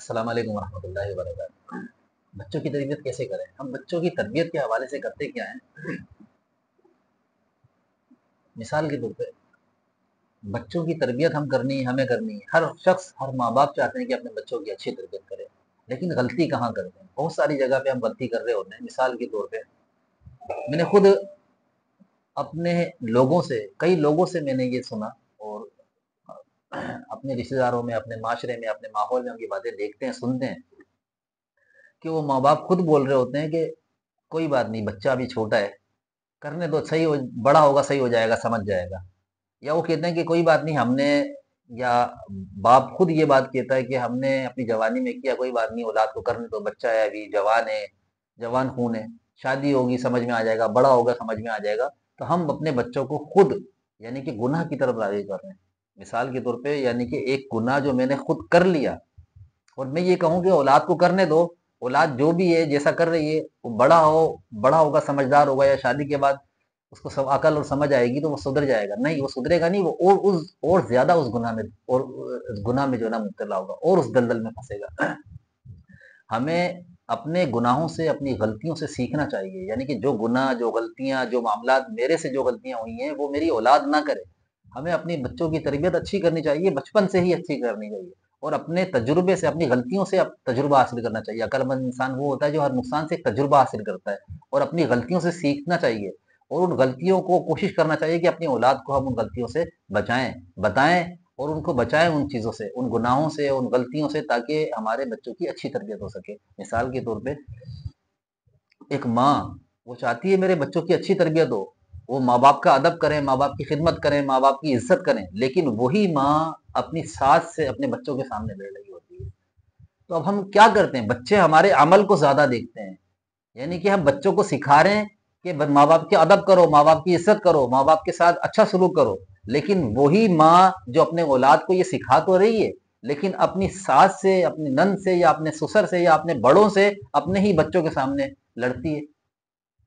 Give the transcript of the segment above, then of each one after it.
السلام علیکم ورحمۃ اللہ وبرکاتہ۔ بچوں کی تربیت کیسے کریں؟ ہم بچوں کی تربیت کے حوالے سے کرتے کیا ہیں؟ مثال کے طور پہ بچوں کی تربیت ہمیں کرنی ہے۔ ہر شخص، ہر ماں باپ چاہتے ہیں کہ اپنے بچوں کی اچھی تربیت کرے، لیکن غلطی کہاں کرتے ہیں؟ بہت ساری جگہ پہ ہم غلطی کر رہے ہوتے ہیں۔ مثال کے طور پہ میں نے خود اپنے کئی لوگوں سے میں نے یہ سنا، اور اپنے رشتے داروں میں، اپنے معاشرے میں، اپنے ماحول میں ہم یہ باتیں دیکھتے ہیں، سنتے ہیں کہ وہ ماں باپ خود بول رہے ہوتے ہیں کہ کوئی بات نہیں، بچہ ابھی چھوٹا ہے، کرنے دو، بڑا ہوگا صحیح ہو جائے گا، سمجھ جائے گا۔ یا وہ کہتے ہیں کہ کوئی بات نہیں، یا باپ خود یہ بات کہتا ہے کہ ہم نے اپنی جوانی میں کیا، کوئی بات نہیں، اولاد کو کرنے دو، بچہ ہے ابھی، جوان ہے، جوان خون ہے، شادی ہوگی سمجھ میں آ جائے گا، بڑا ہوگا سمجھ میں آ جائے گا۔ تو ہم اپنے بچوں کو خود یعنی کہ گناہ کی طرف راغب کر رہے ہیں۔ مثال کے طور پہ یعنی کہ ایک گناہ جو میں نے خود کر لیا، اور میں یہ کہوں کہ اولاد کو کرنے دو، اولاد جو بھی ہے، جیسا کر رہی ہے، وہ بڑا ہوگا، سمجھدار ہوگا، یا شادی کے بعد اس کو سب عقل اور سمجھ آئے گی تو وہ سدھر جائے گا۔ نہیں، وہ سدھرے گا نہیں، وہ اور زیادہ اس گناہ میں جو ہے نا مبتلا ہوگا، اور اس دلدل میں پھنسے گا۔ ہمیں اپنے گناہوں سے، اپنی غلطیوں سے سیکھنا چاہیے، یعنی کہ جو گناہ، جو غلطیاں، جو معاملات میرے سے جو غلطیاں ہوئی ہیں وہ میری اولاد نہ کرے۔ ہمیں اپنی بچوں کی تربیت اچھی کرنی چاہیے، بچپن سے ہی اچھی کرنی چاہیے، اور اپنے تجربے سے، اپنی غلطیوں سے تجربہ حاصل کرنا چاہیے۔ عقل مند انسان وہ ہوتا ہے جو ہر نقصان سے تجربہ حاصل کرتا ہے، اور اپنی غلطیوں سے سیکھنا چاہیے، اور ان غلطیوں کو کوشش کرنا چاہیے کہ اپنی اولاد کو ہم ان غلطیوں سے بتائیں، اور ان کو بچائیں ان چیزوں سے، ان گناہوں سے، ان غلطیوں سے، تاکہ ہمارے بچوں کی اچھی تربیت ہو سکے۔ مثال کے طور پہ ایک ماں، وہ چاہتی ہے میرے بچوں کی اچھی تربیت ہو، وہ ماں باپ کا ادب کریں، ماں باپ کی خدمت کریں، ماں باپ کی عزت کریں، لیکن وہی ماں اپنی ساس سے اپنے بچوں کے سامنے لڑ رہی ہوتی ہے۔ تو اب ہم کیا کرتے ہیں؟ بچے ہمارے عمل کو زیادہ دیکھتے ہیں، یعنی کہ ہم بچوں کو سکھا رہے ہیں کہ ماں باپ کے ادب کرو، ماں باپ کی عزت کرو، ماں باپ کے ساتھ اچھا سلوک کرو، لیکن وہی ماں جو اپنے اولاد کو یہ سکھا تو رہی ہے، لیکن اپنی ساس سے، اپنی نند سے، یا اپنے سسر سے، یا اپنے بڑوں سے اپنے ہی بچوں کے سامنے لڑتی ہے،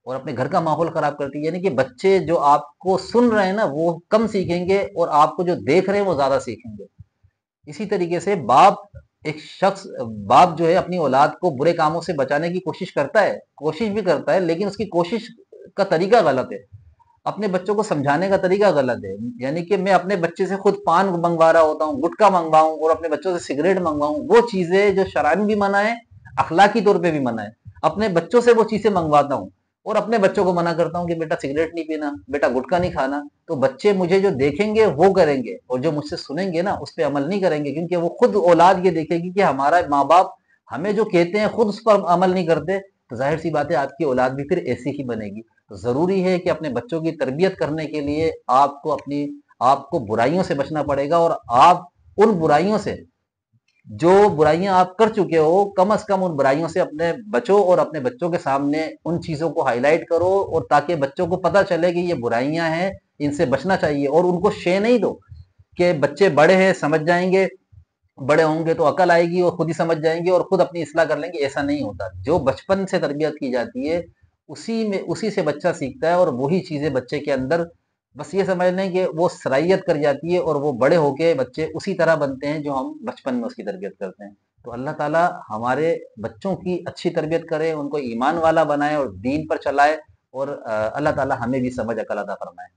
اور اپنے گھر کا ماحول خراب کرتی ہے۔ یعنی کہ بچے جو آپ کو سن رہے ہیں نا وہ کم سیکھیں گے، اور آپ کو جو دیکھ رہے ہیں وہ زیادہ سیکھیں گے۔ اسی طریقے سے باپ جو ہے اپنی اولاد کو برے کاموں سے بچانے کی کوشش بھی کرتا ہے، لیکن اس کی کوشش کا طریقہ غلط ہے، اپنے بچوں کو سمجھانے کا طریقہ غلط ہے۔ یعنی کہ میں اپنے بچے سے خود پان منگوا رہا ہوتا ہوں، گٹکا منگواؤں، اور اپنے بچوں سے سگریٹ منگواؤں، وہ چیزیں جو شرعاً بھی منع ہے، اخلاقی طور پہ بھی منع ہے، اپنے بچوں سے وہ چیزیں منگواتا ہوں، اور اپنے بچوں کو منع کرتا ہوں کہ بیٹا سگریٹ نہیں پینا، بیٹا گٹکا نہیں کھانا۔ تو بچے مجھے جو دیکھیں گے وہ کریں گے، اور جو مجھ سے سنیں گے نا اس پہ عمل نہیں کریں گے، کیونکہ وہ خود اولاد یہ دیکھے گی کہ ہمارا ماں باپ ہمیں جو کہتے ہیں خود اس پر عمل نہیں کرتے، تو ظاہر سی بات ہے آپ کی اولاد بھی پھر ایسی ہی بنے گی۔ تو ضروری ہے کہ اپنے بچوں کی تربیت کرنے کے لیے آپ کو برائیوں سے بچنا پڑے گا، اور آپ ان برائیوں سے، جو برائیاں آپ کر چکے ہو، کم از کم ان برائیوں سے اپنے بچوں، اور اپنے بچوں کے سامنے ان چیزوں کو ہائی لائٹ کرو، اور تاکہ بچوں کو پتہ چلے کہ یہ برائیاں ہیں، ان سے بچنا چاہیے، اور ان کو شے نہیں دو کہ بچے بڑے ہیں سمجھ جائیں گے، بڑے ہوں گے تو عقل آئے گی اور خود ہی سمجھ جائیں گے اور خود اپنی اصلاح کر لیں گے۔ ایسا نہیں ہوتا، جو بچپن سے تربیت کی جاتی ہے اسی سے بچہ سیکھتا ہے، اور وہی چیزیں بچے کے اندر، بس یہ سمجھ لیں کہ وہ صلاحیت کر جاتی ہے، اور وہ بڑے ہو کے بچے اسی طرح بنتے ہیں جو ہم بچپن میں اس کی تربیت کرتے ہیں۔ تو اللہ تعالیٰ ہمارے بچوں کی اچھی تربیت کرے، ان کو ایمان والا بنائے اور دین پر چلائے، اور اللہ تعالیٰ ہمیں بھی سمجھ عقل عطا فرمائے۔